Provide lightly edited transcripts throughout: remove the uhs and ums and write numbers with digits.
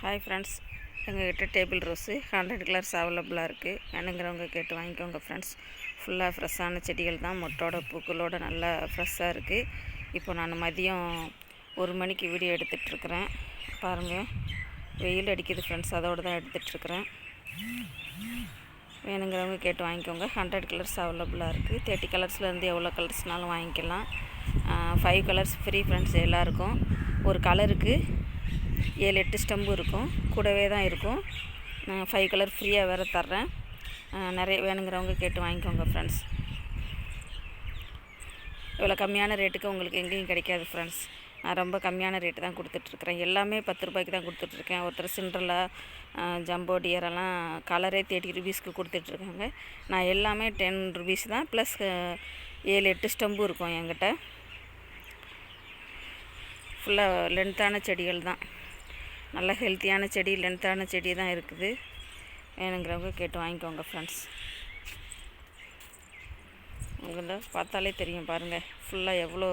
Hi friends, எங்கள்கிட்ட table rose 100 colours அவைலபிளாக இருக்குது. வேணுங்கிறவங்க கேட்டு வாங்கிக்கோங்க ஃப்ரெண்ட்ஸ். ஃபுல்லாக ஃப்ரெஷ்ஷான செடிகள் தான், மொட்டோட பூக்களோட நல்லா ஃப்ரெஷ்ஷாக இருக்குது. இப்போ நான் மதியம் 1 மணிக்கு வீடியோ எடுத்துகிட்ருக்குறேன். பாருங்கள், வெயில் அடிக்குது ஃப்ரெண்ட்ஸ், அதோடு தான் எடுத்துகிட்ருக்குறேன். வேணுங்கிறவங்க கேட்டு வாங்கிக்கோங்க. 100 கலர்ஸ் அவைலபிளாக இருக்குது. 30 கலர்ஸ்லேருந்து எவ்வளோ கலர்ஸ்னாலும் வாங்கிக்கலாம். 5 கலர்ஸ் ஃப்ரீ ஃப்ரெண்ட்ஸ் எல்லாருக்கும். ஒரு கலருக்கு 7-8 ஸ்டெம்பு இருக்கும், கூடவே தான் இருக்கும். 5 கலர் ஃப்ரீயாக வேறு தர்றேன். நிறைய வேணுங்கிறவங்க கேட்டு வாங்கிக்கோங்க ஃப்ரெண்ட்ஸ். இவ்வளோ கம்மியான ரேட்டுக்கு உங்களுக்கு எங்கேயும் கிடைக்காது ஃப்ரெண்ட்ஸ். நான் ரொம்ப கம்மியான ரேட்டு தான் கொடுத்துட்ருக்குறேன். எல்லாமே 10 ரூபாய்க்கு தான் கொடுத்துட்ருக்கேன். ஒருத்தர் சிண்ட்ரலா, ஜம்போ டியரெல்லாம் கலரே 30 ருபீஸ்க்கு கொடுத்துட்ருக்காங்க. நான் எல்லாமே 10 ருபீஸ் தான், ப்ளஸ் 7-8 ஸ்டெம்பு இருக்கும் என்கிட்ட. ஃபுல்லாக லென்த்தான செடிகள் தான், நல்ல ஹெல்த்தியான செடி, லென்த்தான செடி தான் இருக்குது. வேணுங்கிறவங்க கேட்டு வாங்கிக்கோங்க ஃப்ரெண்ட்ஸ். உங்களுக்கு பார்த்தாலே தெரியும் பாருங்கள், ஃபுல்லாக எவ்வளோ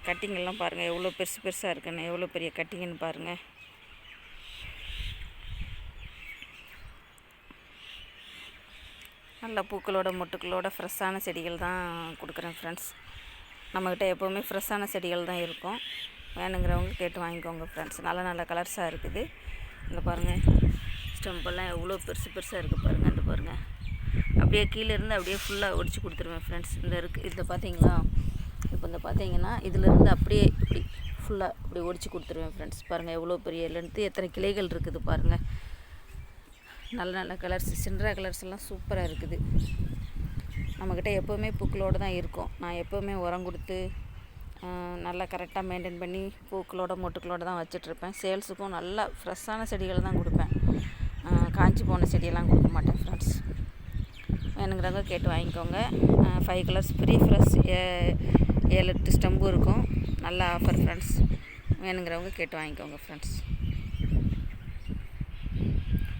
கட்டிங்கெல்லாம் பாருங்கள், எவ்வளோ பெருசு பெருசாக இருக்குன்னு, எவ்வளோ பெரிய கட்டிங்கன்னு பாருங்கள். நல்ல பூக்களோட மொட்டுக்களோட ஃப்ரெஷ்ஷான செடிகள் தான் கொடுக்குறேன் ஃப்ரெண்ட்ஸ். நம்மக்கிட்ட எப்போவுமே ஃப்ரெஷ்ஷான செடிகள் தான் இருக்கும். வேணுங்கிறவங்க கேட்டு வாங்கிக்கோங்க ஃப்ரெண்ட்ஸ். நல்ல நல்ல கலர்ஸாக இருக்குது. இங்கே பாருங்கள், ஸ்டெம்பெல்லாம் எவ்வளோ பெருசு பெருசாக இருக்குது பாருங்கள். இந்த பாருங்கள், அப்படியே கீழேருந்து அப்படியே ஃபுல்லாக ஒடிச்சு கொடுத்துருவேன் ஃப்ரெண்ட்ஸ். இந்த இருக்குது, இதில் பார்த்தீங்களா? இப்போ இந்த பார்த்தீங்கன்னா இதிலேருந்து அப்படியே இப்படி ஃபுல்லாக இப்படி ஒடிச்சு கொடுத்துருவேன் ஃப்ரெண்ட்ஸ். பாருங்கள் எவ்வளோ பெரிய லென்த்து, எத்தனை கிளைகள் இருக்குது பாருங்கள். நல்ல நல்ல கலர்ஸ், சிண்ட்ரா கலர்ஸ் எல்லாம் சூப்பராக இருக்குது. நம்மக்கிட்ட எப்போவுமே பூக்களோடு தான் இருக்கும். நான் எப்போவுமே உரம் கொடுத்து நல்லா கரெக்டாக மெயின்டைன் பண்ணி பூக்களோட மொட்டுக்களோடு தான் வச்சிட்ருப்பேன். சேல்ஸுக்கும் நல்லா ஃப்ரெஷ்ஷான செடிகள் தான் கொடுப்பேன். காஞ்சி போன செடியெல்லாம் கொடுக்க மாட்டேன் ஃப்ரெண்ட்ஸ். வேணுங்கிறவங்க கேட்டு வாங்கிக்கோங்க. 5 கலர்ஸ் ஃப்ரீ, ஃப்ரெஷ் 7-8 ஸ்டெம்பு இருக்கும். நல்ல ஆஃபர் ஃப்ரெண்ட்ஸ். வேணுங்கிறவங்க கேட்டு வாங்கிக்கோங்க ஃப்ரெண்ட்ஸ்.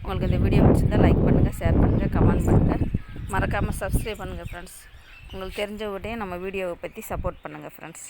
உங்களுக்கு இந்த வீடியோ பிடிச்சிருந்தால் லைக் பண்ணுங்கள், ஷேர் பண்ணுங்கள், கமெண்ட் பண்ணுங்கள். மறக்காமல் சப்ஸ்கிரைப் பண்ணுங்கள் ஃப்ரெண்ட்ஸ். உங்களுக்கு தெரிஞ்சவங்ககிட்டையும் நம்ம வீடியோவை பற்றி சப்போர்ட் பண்ணுங்கள் ஃப்ரெண்ட்ஸ்.